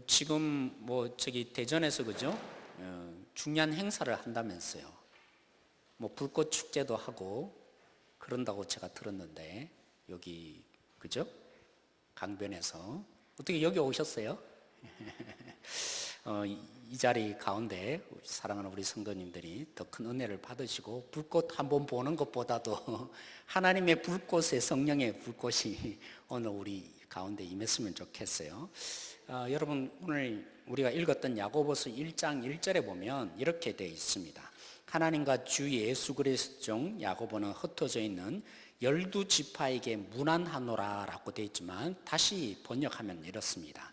지금 뭐 저기 대전에서 그죠? 중요한 행사를 한다면서요. 뭐 불꽃 축제도 하고 그런다고 제가 들었는데 여기 그죠? 강변에서 어떻게 여기 오셨어요? 이 자리 가운데 사랑하는 우리 성도님들이 더 큰 은혜를 받으시고 불꽃 한번 보는 것보다도 하나님의 불꽃의 성령의 불꽃이 오늘 우리 가운데 임했으면 좋겠어요. 여러분 오늘 우리가 읽었던 야고보서 1장 1절에 보면 이렇게 되어 있습니다. 하나님과 주 예수 그리스도 중 야고보는 흩어져 있는 12지파에게 문안하노라 라고 되어 있지만 다시 번역하면 이렇습니다.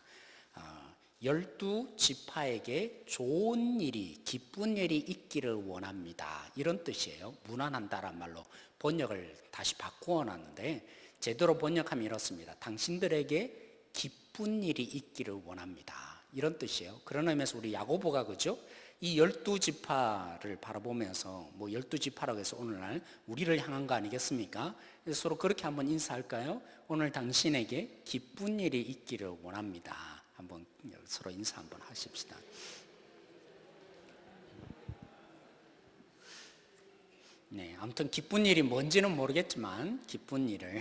12지파에게 좋은 일이 기쁜 일이 있기를 원합니다, 이런 뜻이에요. 문안한다란 말로 번역을 다시 바꾸어 놨는데 제대로 번역하면 이렇습니다. 당신들에게 기쁜 일이 있기를 원합니다, 이런 뜻이에요. 그런 의미에서 우리 야고보가 그죠? 이 12지파를 바라보면서 뭐 12지파라고 해서 오늘날 우리를 향한 거 아니겠습니까? 그래서 서로 그렇게 한번 인사할까요? 오늘 당신에게 기쁜 일이 있기를 원합니다. 한번 서로 인사 한번 하십시다. 네, 아무튼 기쁜 일이 뭔지는 모르겠지만 기쁜 일을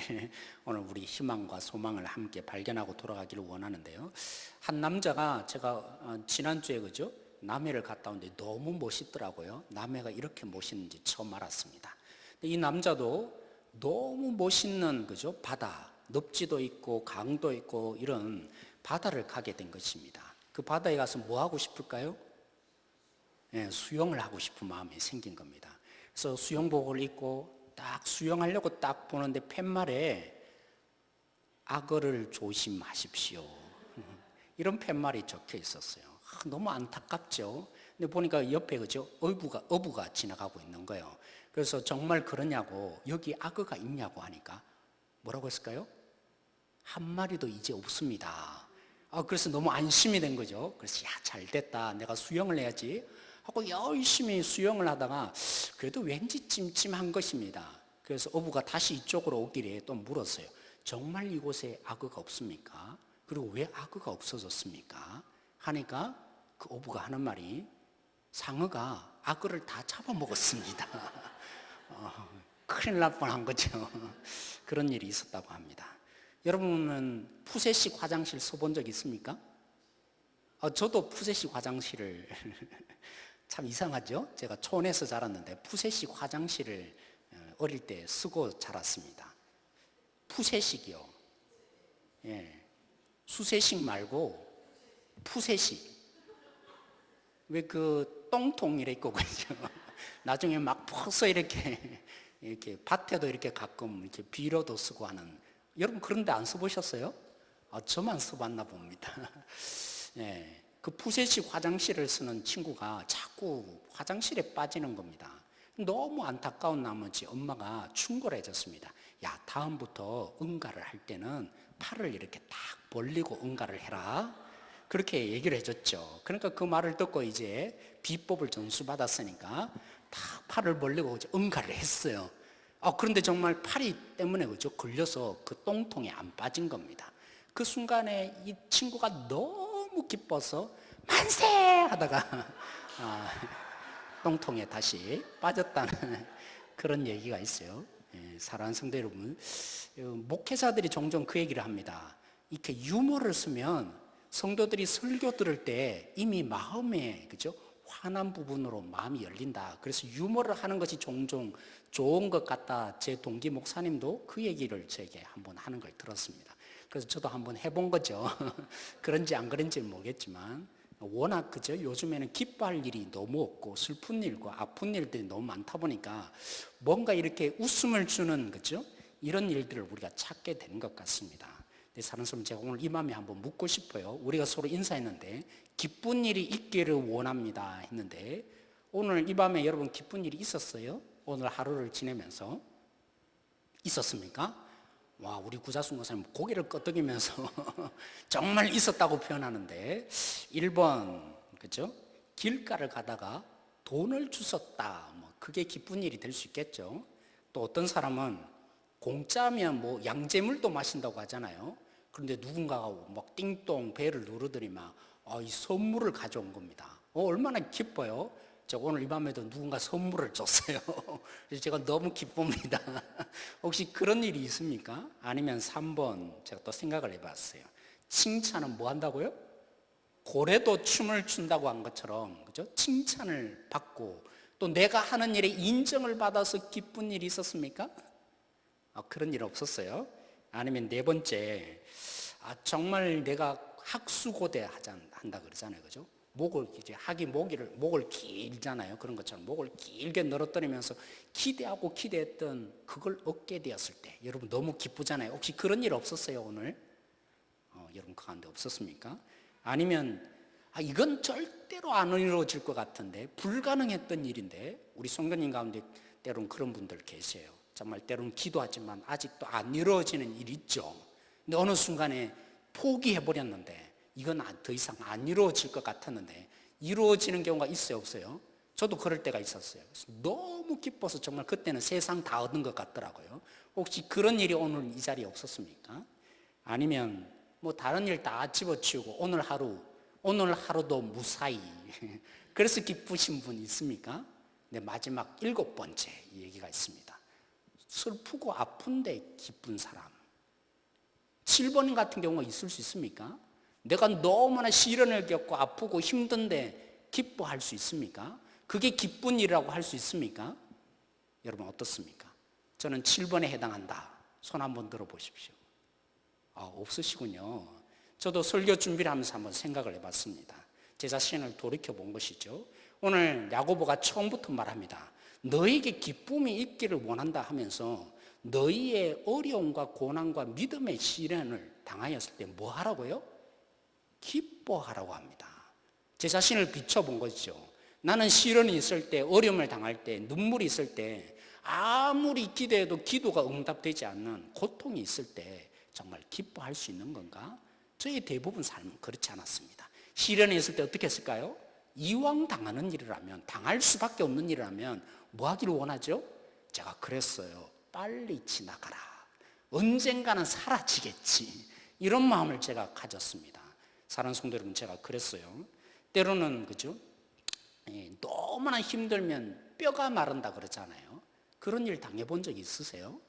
오늘 우리 희망과 소망을 함께 발견하고 돌아가기를 원하는데요. 한 남자가 제가 지난주에 그죠? 남해를 갔다 온데 너무 멋있더라고요. 남해가 이렇게 멋있는지 처음 알았습니다. 이 남자도 너무 멋있는 그죠? 바다, 늪지도 있고 강도 있고 이런 바다를 가게 된 것입니다. 그 바다에 가서 뭐 하고 싶을까요? 네, 수영을 하고 싶은 마음이 생긴 겁니다. 그래서 수영복을 입고 딱 수영하려고 딱 보는데 팻말에 악어를 조심하십시오, 이런 팻말이 적혀 있었어요. 너무 안타깝죠. 근데 보니까 옆에 그죠? 어부가 지나가고 있는 거예요. 그래서 정말 그러냐고, 여기 악어가 있냐고 하니까 뭐라고 했을까요? 한 마리도 이제 없습니다. 그래서 너무 안심이 된 거죠. 그래서 야, 잘 됐다, 내가 수영을 해야지 하고 열심히 수영을 하다가 그래도 왠지 찜찜한 것입니다. 그래서 어부가 다시 이쪽으로 오길래 또 물었어요. 정말 이곳에 악어가 없습니까? 그리고 왜 악어가 없어졌습니까? 하니까 그 어부가 하는 말이 상어가 악어를 다 잡아먹었습니다. 큰일 날 뻔한 거죠. 그런 일이 있었다고 합니다. 여러분은 푸세식 화장실 써본 적 있습니까? 저도 푸세식 화장실을 참 이상하죠? 제가 초원에서 자랐는데 푸세식 화장실을 어릴 때 쓰고 자랐습니다. 푸세식이요. 예. 수세식 말고 푸세식. 왜 그 똥통 이렇게 그죠? 나중에 막 퍼서 이렇게 밭에도 이렇게 가끔 이렇게 비료도 쓰고 하는. 여러분 그런데 안 써보셨어요? 저만 써봤나 봅니다. 예, 그 푸세식 화장실을 쓰는 친구가 자꾸 화장실에 빠지는 겁니다. 너무 안타까운 나머지 엄마가 충고해줬습니다. 야, 다음부터 응가를 할 때는 팔을 이렇게 딱 벌리고 응가를 해라, 그렇게 얘기를 해줬죠. 그러니까 그 말을 듣고 이제 비법을 전수받았으니까 딱 팔을 벌리고 응가를 했어요. 그런데 정말 팔이 때문에 그죠? 걸려서 그 똥통에 안 빠진 겁니다. 그 순간에 이 친구가 너무 기뻐서 만세 하다가 똥통에 다시 빠졌다는 그런 얘기가 있어요. 사랑하는 성도 여러분, 목회자들이 종종 그 얘기를 합니다. 이렇게 유머를 쓰면 성도들이 설교 들을 때 이미 마음에 그죠? 화난 부분으로 마음이 열린다. 그래서 유머를 하는 것이 종종 좋은 것 같다. 제 동기 목사님도 그 얘기를 제게 한번 하는 걸 들었습니다. 그래서 저도 한번 해본 거죠. 그런지 안 그런지는 모르겠지만 워낙 그죠? 요즘에는 기뻐할 일이 너무 없고 슬픈 일과 아픈 일들이 너무 많다 보니까 뭔가 이렇게 웃음을 주는 그죠? 이런 일들을 우리가 찾게 되는 것 같습니다. 사는 사람, 제가 오늘 이 마음에 한번 묻고 싶어요. 우리가 서로 인사했는데 기쁜 일이 있기를 원합니다 했는데 오늘 이 밤에 여러분 기쁜 일이 있었어요? 오늘 하루를 지내면서 있었습니까? 와, 우리 구자순 목사님 고개를 끄덕이면서 정말 있었다고 표현하는데 1번 그죠? 길가를 가다가 돈을 주웠다, 뭐 그게 기쁜 일이 될 수 있겠죠. 또 어떤 사람은 공짜면 뭐 양재물도 마신다고 하잖아요. 그런데 누군가가 막 띵동 벨을 누르더니만 이 선물을 가져온 겁니다. 얼마나 기뻐요. 제가 오늘 이 밤에도 누군가 선물을 줬어요. 그래서 제가 너무 기쁩니다. 혹시 그런 일이 있습니까? 아니면 3번 제가 또 생각을 해봤어요. 칭찬은 뭐 한다고요? 고래도 춤을 춘다고 한 것처럼, 그죠? 칭찬을 받고 또 내가 하는 일에 인정을 받아서 기쁜 일이 있었습니까? 그런 일 없었어요. 아니면 4번째, 정말 내가 학수고대 한다 그러잖아요, 그죠? 목을 이제 목을 길잖아요. 그런 것처럼 목을 길게 늘어뜨리면서 기대했던 그걸 얻게 되었을 때 여러분 너무 기쁘잖아요. 혹시 그런 일 없었어요, 오늘? 여러분 그 가운데 없었습니까? 아니면 이건 절대로 안 이루어질 것 같은데 불가능했던 일인데 우리 성도님 가운데 때로는 그런 분들 계세요. 정말 때로는 기도하지만 아직도 안 이루어지는 일이 있죠. 근데 어느 순간에 포기해버렸는데 이건 더 이상 안 이루어질 것 같았는데 이루어지는 경우가 있어요, 없어요? 저도 그럴 때가 있었어요. 너무 기뻐서 정말 그때는 세상 다 얻은 것 같더라고요. 혹시 그런 일이 오늘 이 자리에 없었습니까? 아니면 뭐 다른 일 다 집어치우고 오늘 하루도 무사히 그래서 기쁘신 분 있습니까? 네, 마지막 7번째 얘기가 있습니다. 슬프고 아픈데 기쁜 사람. 7번 같은 경우가 있을 수 있습니까? 내가 너무나 시련을 겪고 아프고 힘든데 기뻐할 수 있습니까? 그게 기쁜 일이라고 할 수 있습니까? 여러분 어떻습니까? 저는 7번에 해당한다. 손 한번 들어보십시오. 없으시군요. 저도 설교 준비를 하면서 한번 생각을 해봤습니다. 제 자신을 돌이켜 본 것이죠. 오늘 야고보가 처음부터 말합니다. 너에게 기쁨이 있기를 원한다 하면서 너희의 어려움과 고난과 믿음의 시련을 당하였을 때 뭐 하라고요? 기뻐하라고 합니다. 제 자신을 비춰본 거죠. 나는 시련이 있을 때, 어려움을 당할 때, 눈물이 있을 때 아무리 기도해도 기도가 응답되지 않는 고통이 있을 때 정말 기뻐할 수 있는 건가? 저희 대부분 삶은 그렇지 않았습니다. 시련이 있을 때 어떻게 했을까요? 이왕 당하는 일이라면, 당할 수밖에 없는 일이라면 뭐 하기를 원하죠? 제가 그랬어요. 빨리 지나가라. 언젠가는 사라지겠지. 이런 마음을 제가 가졌습니다. 사랑하는 성도 여러분, 제가 그랬어요. 때로는 그죠? 너무나 힘들면 뼈가 마른다 그러잖아요. 그런 일 당해본 적 있으세요?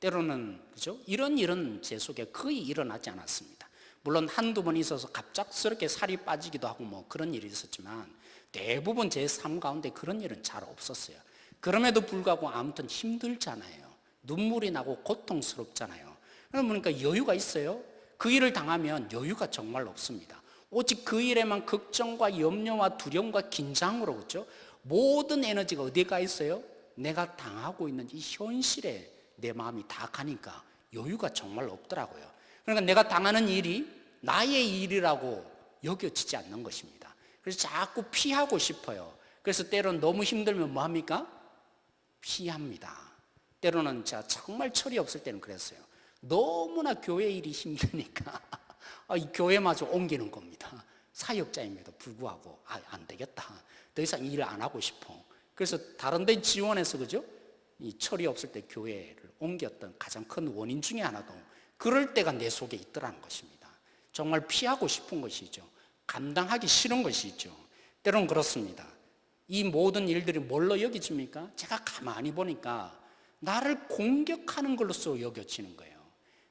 때로는 그죠? 이런 일은 제 속에 거의 일어나지 않았습니다. 물론 한두 번 있어서 갑작스럽게 살이 빠지기도 하고 뭐 그런 일이 있었지만 대부분 제 삶 가운데 그런 일은 잘 없었어요. 그럼에도 불구하고 아무튼 힘들잖아요. 눈물이 나고 고통스럽잖아요. 그러니까 여유가 있어요? 그 일을 당하면 여유가 정말 없습니다. 오직 그 일에만 걱정과 염려와 두려움과 긴장으로 그렇죠? 모든 에너지가 어디에 가 있어요? 내가 당하고 있는 이 현실에 내 마음이 다 가니까 여유가 정말 없더라고요. 그러니까 내가 당하는 일이 나의 일이라고 여겨지지 않는 것입니다. 그래서 자꾸 피하고 싶어요. 그래서 때로는 너무 힘들면 뭐 합니까? 피합니다. 때로는 제가 정말 철이 없을 때는 그랬어요. 너무나 교회 일이 힘드니까 이 교회마저 옮기는 겁니다. 사역자임에도 불구하고 안 되겠다. 더 이상 일 안 하고 싶어. 그래서 다른 데 지원해서 그죠? 이 철이 없을 때 교회를 옮겼던 가장 큰 원인 중에 하나도 그럴 때가 내 속에 있더라는 것입니다. 정말 피하고 싶은 것이죠. 감당하기 싫은 것이죠. 때로는 그렇습니다. 이 모든 일들이 뭘로 여겨집니까? 제가 가만히 보니까 나를 공격하는 걸로서 여겨지는 거예요.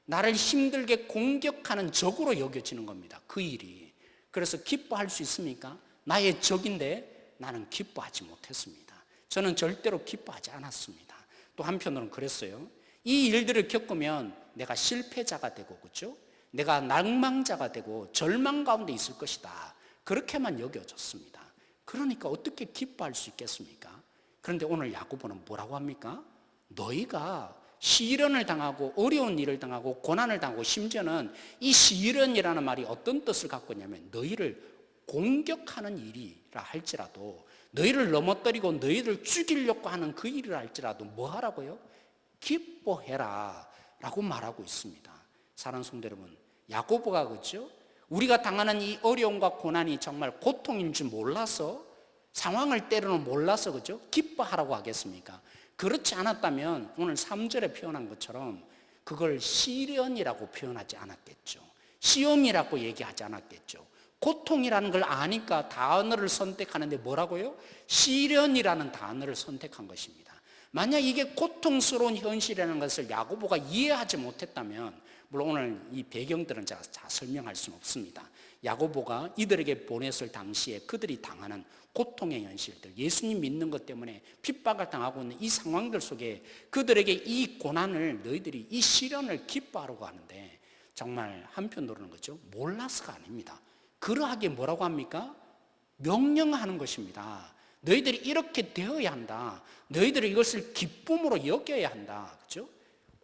나를 힘들게 공격하는 적으로 여겨지는 겁니다. 그 일이. 그래서 기뻐할 수 있습니까? 나의 적인데 나는 기뻐하지 못했습니다. 저는 절대로 기뻐하지 않았습니다. 또 한편으로는 그랬어요. 이 일들을 겪으면 내가 실패자가 되고 그렇죠? 내가 낭망자가 되고 절망 가운데 있을 것이다. 그렇게만 여겨졌습니다. 그러니까 어떻게 기뻐할 수 있겠습니까? 그런데 오늘 야고보는 뭐라고 합니까? 너희가 시련을 당하고 어려운 일을 당하고 고난을 당하고 심지어는 이 시련이라는 말이 어떤 뜻을 갖고 있냐면 너희를 공격하는 일이라 할지라도 너희를 넘어뜨리고 너희를 죽이려고 하는 그 일이라 할지라도 뭐 하라고요? 기뻐해라 라고 말하고 있습니다. 사랑하는 성도 여러분, 야고보가 그렇죠? 우리가 당하는 이 어려움과 고난이 정말 고통인 줄 몰라서 상황을 때로는 몰라서 그죠? 기뻐하라고 하겠습니까? 그렇지 않았다면 오늘 3절에 표현한 것처럼 그걸 시련이라고 표현하지 않았겠죠. 시험이라고 얘기하지 않았겠죠. 고통이라는 걸 아니까 단어를 선택하는데 뭐라고요? 시련이라는 단어를 선택한 것입니다. 만약 이게 고통스러운 현실이라는 것을 야고보가 이해하지 못했다면, 물론 오늘 이 배경들은 제가 다 설명할 수는 없습니다. 야고보가 이들에게 보냈을 당시에 그들이 당하는 고통의 현실들, 예수님 믿는 것 때문에 핍박을 당하고 있는 이 상황들 속에 그들에게 이 고난을, 너희들이 이 시련을 기뻐하라고 하는데, 정말 한편으로는 거죠, 몰라서가 아닙니다. 그러하게 뭐라고 합니까? 명령하는 것입니다. 너희들이 이렇게 되어야 한다. 너희들이 이것을 기쁨으로 여겨야 한다. 그렇죠?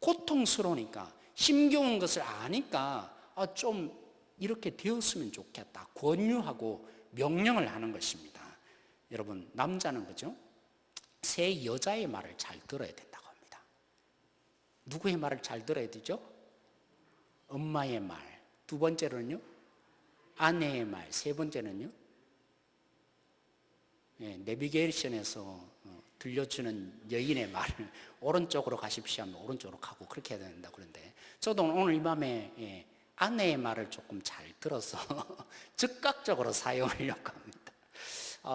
고통스러우니까, 힘겨운 것을 아니까 좀 이렇게 되었으면 좋겠다. 권유하고 명령을 하는 것입니다. 여러분, 남자는 그죠? 새 여자의 말을 잘 들어야 된다고 합니다. 누구의 말을 잘 들어야 되죠? 엄마의 말. 두 번째로는요? 아내의 말. 세 번째는요? 내비게이션에서 들려주는 여인의 말을 오른쪽으로 가십시오 하면 오른쪽으로 가고 그렇게 해야 된다 그런데, 저도 오늘 이 밤에 아내의 말을 조금 잘 들어서 즉각적으로 사용하려고 합니다.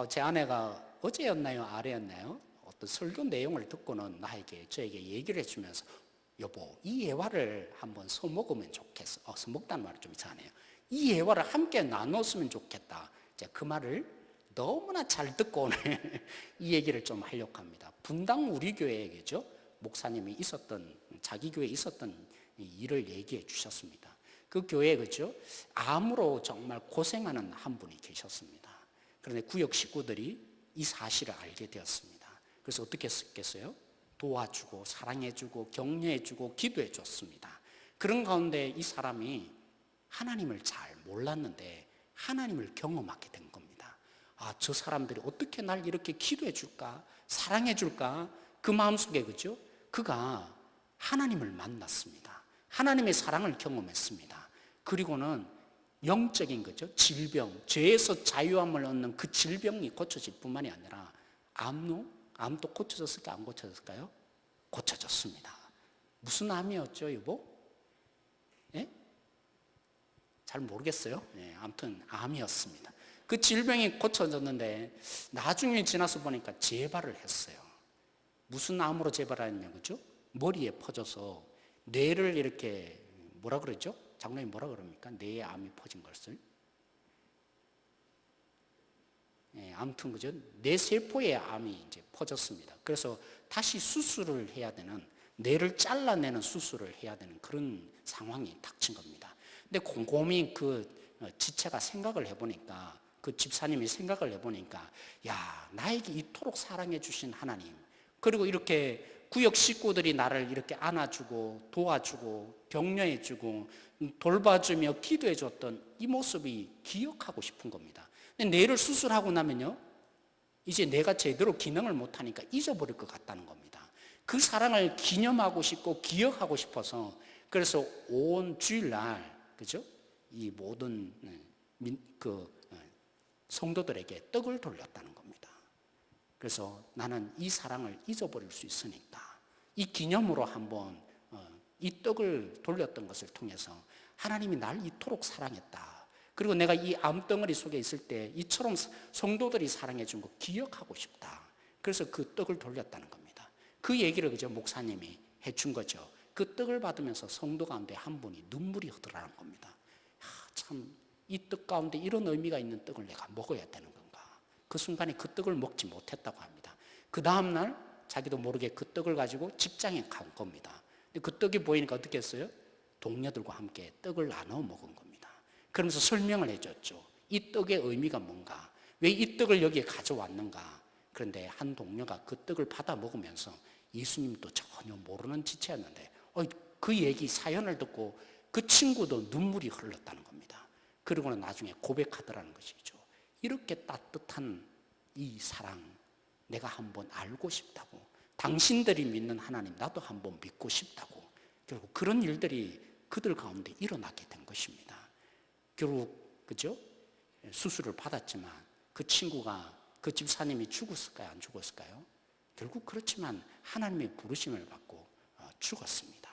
제 아내가 어제였나요? 아래였나요? 어떤 설교 내용을 듣고는 저에게 얘기를 해주면서, 여보, 이 예화를 한번 써먹으면 좋겠어. 써먹다는 말이 좀 이상하네요. 이 예화를 함께 나눴으면 좋겠다. 그 말을 너무나 잘 듣고 오늘 이 얘기를 좀 하려고 합니다. 분당 우리 교회에게죠, 목사님이 자기 교회에 있었던 일을 얘기해 주셨습니다. 그 교회에 그죠, 암으로 정말 고생하는 한 분이 계셨습니다. 그런데 구역 식구들이 이 사실을 알게 되었습니다. 그래서 어떻게 했겠어요? 도와주고 사랑해주고 격려해주고 기도해줬습니다. 그런 가운데 이 사람이 하나님을 잘 몰랐는데 하나님을 경험하게 된 겁니다. 저 사람들이 어떻게 날 이렇게 기도해 줄까, 사랑해 줄까, 그 마음속에 그죠, 그가 하나님을 만났습니다. 하나님의 사랑을 경험했습니다. 그리고는 영적인 거죠, 질병, 죄에서 자유함을 얻는 그 질병이 고쳐질 뿐만이 아니라 암도 고쳐졌을까요? 안 고쳐졌을까요? 고쳐졌습니다. 무슨 암이었죠, 여보? 예? 잘 모르겠어요. 아무튼 암이었습니다. 그 질병이 고쳐졌는데 나중에 지나서 보니까 재발을 했어요. 무슨 암으로 재발했냐면, 그죠? 머리에 퍼져서 뇌를 이렇게 뭐라 그러죠? 장로님 뭐라 그럽니까? 뇌에 암이 퍼진 것을. 아무튼 그죠? 뇌세포에 암이 이제 퍼졌습니다. 그래서 다시 수술을 해야 되는, 뇌를 잘라내는 수술을 해야 되는 그런 상황이 닥친 겁니다. 근데 곰곰이 그 지체가 생각을 해보니까, 그 집사님이 생각을 해보니까, 야, 나에게 이토록 사랑해 주신 하나님, 그리고 이렇게 구역 식구들이 나를 이렇게 안아주고 도와주고 격려해주고 돌봐주며 기도해줬던 이 모습이 기억하고 싶은 겁니다. 근데 뇌를 수술하고 나면요, 이제 내가 제대로 기능을 못하니까 잊어버릴 것 같다는 겁니다. 그 사랑을 기념하고 싶고 기억하고 싶어서, 그래서 온 주일날 그죠? 이 모든 성도들에게 떡을 돌렸다는 겁니다. 그래서 나는 이 사랑을 잊어버릴 수 있으니까 이 기념으로 한번 이 떡을 돌렸던 것을 통해서 하나님이 날 이토록 사랑했다. 그리고 내가 이 암덩어리 속에 있을 때 이처럼 성도들이 사랑해 준 거 기억하고 싶다. 그래서 그 떡을 돌렸다는 겁니다. 그 얘기를 그저 목사님이 해준 거죠. 그 떡을 받으면서 성도 가운데 한 분이 눈물이 흐르라는 겁니다. 참, 이 떡 가운데 이런 의미가 있는 떡을 내가 먹어야 되는 건가. 그 순간에 그 떡을 먹지 못했다고 합니다. 그 다음날 자기도 모르게 그 떡을 가지고 직장에 간 겁니다. 근데 그 떡이 보이니까 어떻게 했어요? 동료들과 함께 떡을 나눠 먹은 겁니다. 그러면서 설명을 해줬죠. 이 떡의 의미가 뭔가, 왜 이 떡을 여기에 가져왔는가. 그런데 한 동료가 그 떡을 받아 먹으면서, 예수님도 전혀 모르는 지체였는데 그 얘기 사연을 듣고 그 친구도 눈물이 흘렀다는 겁니다. 그리고는 나중에 고백하더라는 것이죠. 이렇게 따뜻한 이 사랑 내가 한번 알고 싶다고, 당신들이 믿는 하나님 나도 한번 믿고 싶다고, 결국 그런 일들이 그들 가운데 일어나게 된 것입니다. 결국 그죠? 수술을 받았지만 그 친구가, 그 집사님이 죽었을까요? 안 죽었을까요? 결국 그렇지만 하나님의 부르심을 받고 죽었습니다.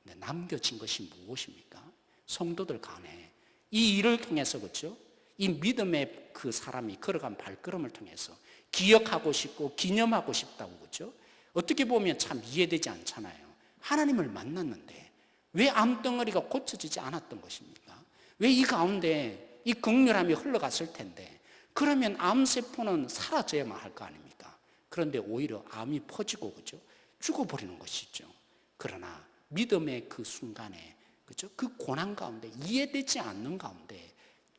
근데 남겨진 것이 무엇입니까? 성도들 간에 이 일을 통해서 그렇죠? 이 믿음의 그 사람이 걸어간 발걸음을 통해서 기억하고 싶고 기념하고 싶다고 그렇죠? 어떻게 보면 참 이해되지 않잖아요. 하나님을 만났는데 왜 암덩어리가 고쳐지지 않았던 것입니까? 왜 이 가운데 이 긍휼함이 흘러갔을 텐데 그러면 암세포는 사라져야만 할 거 아닙니까? 그런데 오히려 암이 퍼지고 그죠? 죽어버리는 것이죠. 그러나 믿음의 그 순간에 그죠? 그 고난 가운데 이해되지 않는 가운데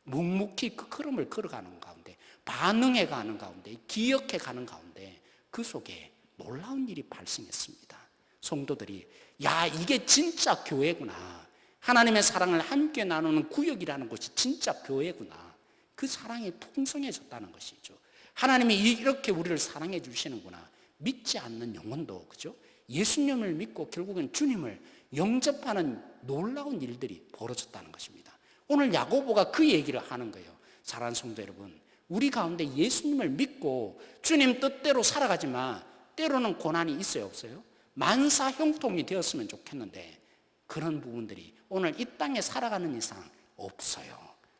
묵묵히 그 걸음을 걸어가는 가운데 반응해 가는 가운데 기억해 가는 가운데 그 속에 놀라운 일이 발생했습니다. 성도들이 야 이게 진짜 교회구나. 하나님의 사랑을 함께 나누는 구역이라는 것이 진짜 교회구나. 그 사랑이 풍성해졌다는 것이죠. 하나님이 이렇게 우리를 사랑해 주시는구나. 믿지 않는 영혼도 그죠? 예수님을 믿고 결국은 주님을 영접하는 놀라운 일들이 벌어졌다는 것입니다. 오늘 야고보가 그 얘기를 하는 거예요. 사랑하는 성도 여러분, 우리 가운데 예수님을 믿고 주님 뜻대로 살아가지만 때로는 고난이 있어요, 없어요? 만사 형통이 되었으면 좋겠는데 그런 부분들이 오늘 이 땅에 살아가는 이상 없어요.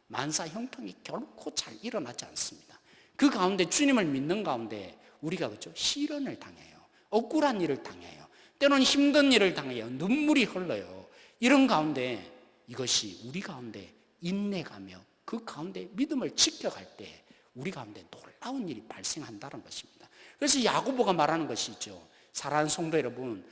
만사 형통이 결코 잘 일어나지 않습니다. 그 가운데 주님을 믿는 가운데 우리가 그죠? 시련을 당해요. 억울한 일을 당해요. 때로는 힘든 일을 당해요. 눈물이 흘러요. 이런 가운데 이것이 우리 가운데 인내가며 그 가운데 믿음을 지켜갈 때 우리 가운데 놀라운 일이 발생한다는 것입니다. 그래서 야고보가 말하는 것이죠. 사랑하는 성도 여러분,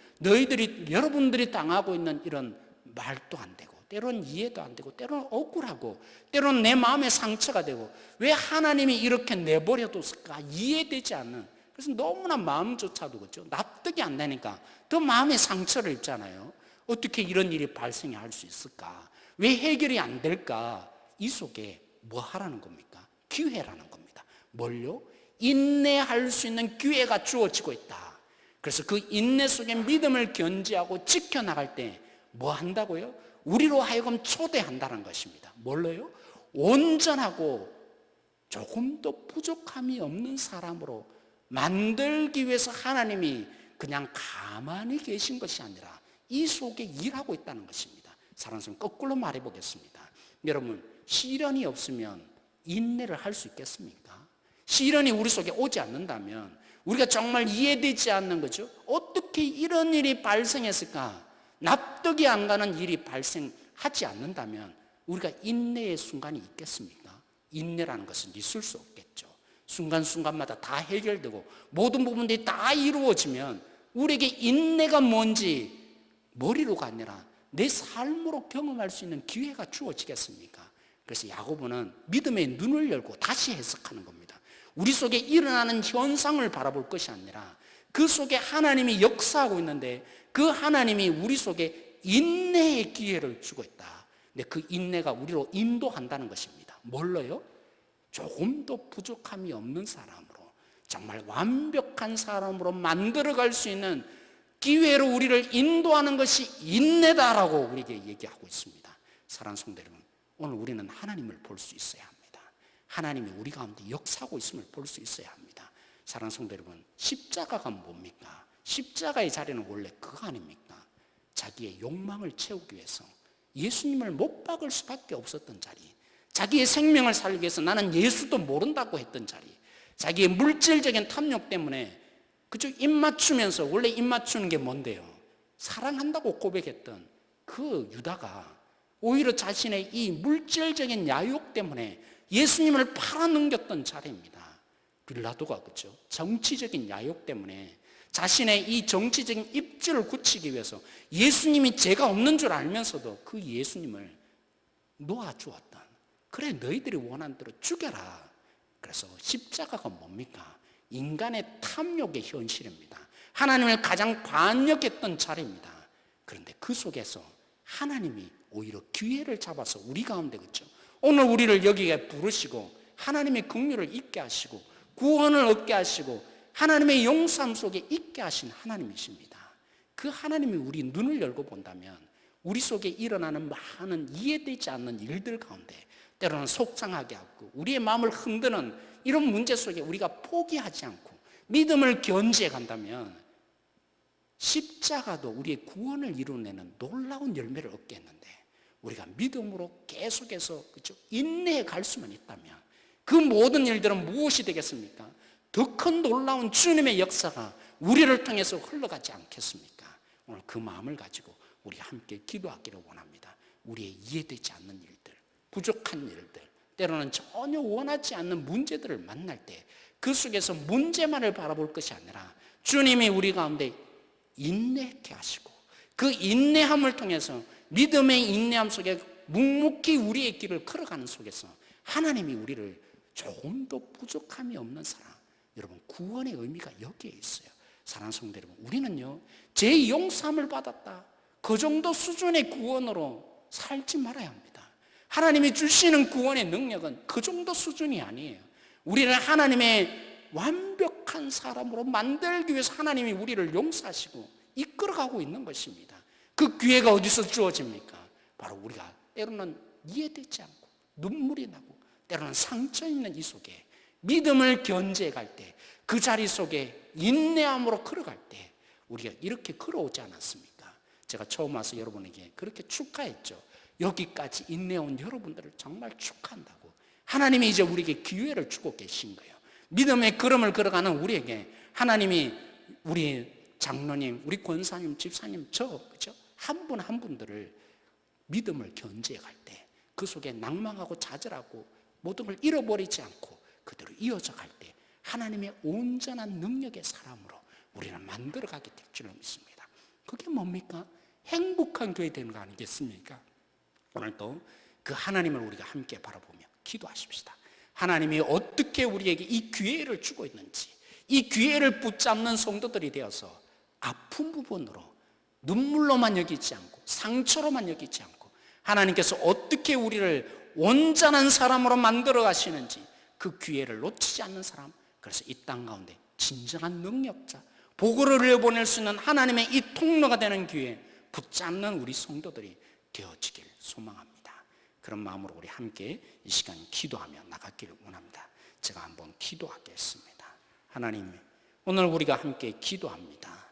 여러분들이 당하고 있는 이런 말도 안 되고 때로는 이해도 안 되고 때로는 억울하고 때로는 내 마음에 상처가 되고 왜 하나님이 이렇게 내버려뒀을까 이해되지 않는, 그래서 너무나 마음조차도 그렇죠? 납득이 안 되니까 더 마음에 상처를 입잖아요. 어떻게 이런 일이 발생할 수 있을까? 왜 해결이 안 될까? 이 속에 뭐 하라는 겁니까? 기회라는 겁니다. 뭘요? 인내할 수 있는 기회가 주어지고 있다. 그래서 그 인내 속에 믿음을 견지하고 지켜나갈 때 뭐 한다고요? 우리로 하여금 초대한다는 것입니다. 뭘로요? 온전하고 조금도 부족함이 없는 사람으로 만들기 위해서 하나님이 그냥 가만히 계신 것이 아니라 이 속에 일하고 있다는 것입니다. 사랑하는 성도, 거꾸로 말해 보겠습니다. 여러분, 시련이 없으면 인내를 할 수 있겠습니까? 시련이 우리 속에 오지 않는다면 우리가 정말 이해되지 않는 거죠. 어떻게 이런 일이 발생했을까? 납득이 안 가는 일이 발생하지 않는다면 우리가 인내의 순간이 있겠습니까? 인내라는 것은 있을 수 없겠죠. 순간순간마다 다 해결되고 모든 부분들이 다 이루어지면 우리에게 인내가 뭔지 머리로가 아니라 내 삶으로 경험할 수 있는 기회가 주어지겠습니까? 그래서 야고보는 믿음의 눈을 열고 다시 해석하는 겁니다. 우리 속에 일어나는 현상을 바라볼 것이 아니라 그 속에 하나님이 역사하고 있는데 그 하나님이 우리 속에 인내의 기회를 주고 있다. 근데 그 인내가 우리로 인도한다는 것입니다. 뭘로요? 조금도 부족함이 없는 사람으로, 정말 완벽한 사람으로 만들어갈 수 있는 기회로 우리를 인도하는 것이 인내다라고 우리에게 얘기하고 있습니다. 사랑하는 성도 여러분, 오늘 우리는 하나님을 볼 수 있어야 합니다. 하나님이 우리 가운데 역사하고 있음을 볼 수 있어야 합니다. 사랑하는 성도 여러분, 십자가가 뭡니까? 십자가의 자리는 원래 그거 아닙니까? 자기의 욕망을 채우기 위해서 예수님을 못 박을 수밖에 없었던 자리, 자기의 생명을 살기 위해서 나는 예수도 모른다고 했던 자리, 자기의 물질적인 탐욕 때문에 그저 입 맞추면서, 원래 입 맞추는 게 뭔데요? 사랑한다고 고백했던 그 유다가 오히려 자신의 이 물질적인 야욕 때문에 예수님을 팔아넘겼던 자리입니다. 빌라도가 그렇죠? 정치적인 야욕 때문에 자신의 이 정치적인 입지를 굳히기 위해서 예수님이 죄가 없는 줄 알면서도 그 예수님을 놓아주었던, 그래 너희들이 원하는 대로 죽여라. 그래서 십자가가 뭡니까? 인간의 탐욕의 현실입니다. 하나님을 가장 반역했던 자리입니다. 그런데 그 속에서 하나님이 오히려 기회를 잡아서 우리 가운데 그렇죠? 오늘 우리를 여기에 부르시고 하나님의 긍휼을 있게 하시고 구원을 얻게 하시고 하나님의 용서함 속에 있게 하신 하나님이십니다. 그 하나님이 우리 눈을 열고 본다면 우리 속에 일어나는 많은 이해되지 않는 일들 가운데 때로는 속상하게 하고 우리의 마음을 흔드는 이런 문제 속에 우리가 포기하지 않고 믿음을 견지해 간다면 십자가도 우리의 구원을 이루어내는 놀라운 열매를 얻게 했는데 우리가 믿음으로 계속해서 그렇죠? 인내해 갈 수만 있다면 그 모든 일들은 무엇이 되겠습니까? 더 큰 놀라운 주님의 역사가 우리를 통해서 흘러가지 않겠습니까? 오늘 그 마음을 가지고 우리 함께 기도하기를 원합니다. 우리의 이해되지 않는 일들, 부족한 일들, 때로는 전혀 원하지 않는 문제들을 만날 때 그 속에서 문제만을 바라볼 것이 아니라 주님이 우리 가운데 인내케 하시고 그 인내함을 통해서 믿음의 인내함 속에 묵묵히 우리의 길을 걸어가는 속에서 하나님이 우리를 조금 더 부족함이 없는 사람, 여러분 구원의 의미가 여기에 있어요. 사랑하는 성도 여러분, 우리는요 제 용서함을 받았다 그 정도 수준의 구원으로 살지 말아야 합니다. 하나님이 주시는 구원의 능력은 그 정도 수준이 아니에요. 우리를 하나님의 완벽한 사람으로 만들기 위해서 하나님이 우리를 용서하시고 이끌어가고 있는 것입니다. 그 기회가 어디서 주어집니까? 바로 우리가 때로는 이해되지 않고 눈물이 나고 때로는 상처 있는 이 속에 믿음을 견제해 갈 때 그 자리 속에 인내함으로 걸어갈 때 우리가 이렇게 걸어오지 않았습니까? 제가 처음 와서 여러분에게 그렇게 축하했죠. 여기까지 인내온 여러분들을 정말 축하한다고. 하나님이 이제 우리에게 기회를 주고 계신 거예요. 믿음의 걸음을 걸어가는 우리에게 하나님이 우리 장로님, 우리 권사님, 집사님, 그죠? 한 분 한 분들을 믿음을 견제해 갈 때 그 속에 낭망하고 좌절하고 모든 걸 잃어버리지 않고 그대로 이어져 갈 때 하나님의 온전한 능력의 사람으로 우리를 만들어가게 될 줄로 믿습니다. 그게 뭡니까? 행복한 교회 되는 거 아니겠습니까? 오늘도 그 하나님을 우리가 함께 바라보며 기도하십시다. 하나님이 어떻게 우리에게 이 기회를 주고 있는지, 이 기회를 붙잡는 성도들이 되어서 아픈 부분으로 눈물로만 여기지 않고 상처로만 여기지 않고 하나님께서 어떻게 우리를 온전한 사람으로 만들어 가시는지 그 기회를 놓치지 않는 사람, 그래서 이 땅 가운데 진정한 능력자, 복을 흘려보낼 수 있는 하나님의 이 통로가 되는 기회에 붙잡는 우리 성도들이 되어지길 소망합니다. 그런 마음으로 우리 함께 이 시간 기도하며 나가기를 원합니다. 제가 한번 기도하겠습니다. 하나님, 오늘 우리가 함께 기도합니다.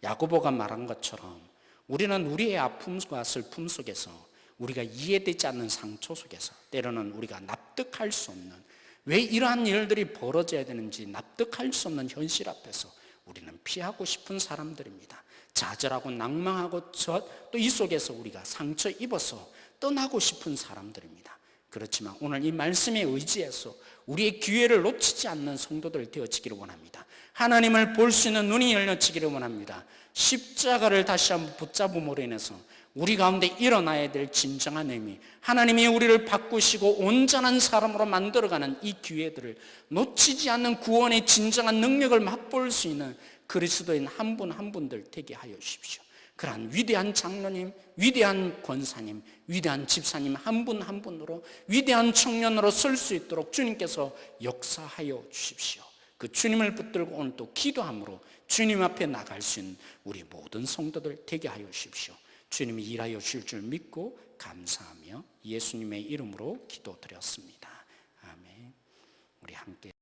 야고보가 말한 것처럼 우리는 우리의 아픔과 슬픔 속에서 우리가 이해되지 않는 상처 속에서 때로는 우리가 납득할 수 없는 왜 이러한 일들이 벌어져야 되는지 납득할 수 없는 현실 앞에서 우리는 피하고 싶은 사람들입니다. 좌절하고 낭망하고 또 이 속에서 우리가 상처 입어서 떠나고 싶은 사람들입니다. 그렇지만 오늘 이 말씀에 의지해서 우리의 기회를 놓치지 않는 성도들 되어지기를 원합니다. 하나님을 볼 수 있는 눈이 열려지기를 원합니다. 십자가를 다시 한번 붙잡음으로 인해서 우리 가운데 일어나야 될 진정한 의미, 하나님이 우리를 바꾸시고 온전한 사람으로 만들어가는 이 기회들을 놓치지 않는 구원의 진정한 능력을 맛볼 수 있는 그리스도인 한 분 한 분들 되게 하여 주십시오. 그러한 위대한 장로님, 위대한 권사님, 위대한 집사님 한 분 한 분으로 위대한 청년으로 설 수 있도록 주님께서 역사하여 주십시오. 그 주님을 붙들고 오늘 또 기도함으로 주님 앞에 나갈 수 있는 우리 모든 성도들 되게 하여 주십시오. 주님이 일하여 주실 줄 믿고 감사하며 예수님의 이름으로 기도드렸습니다. 아멘. 우리 함께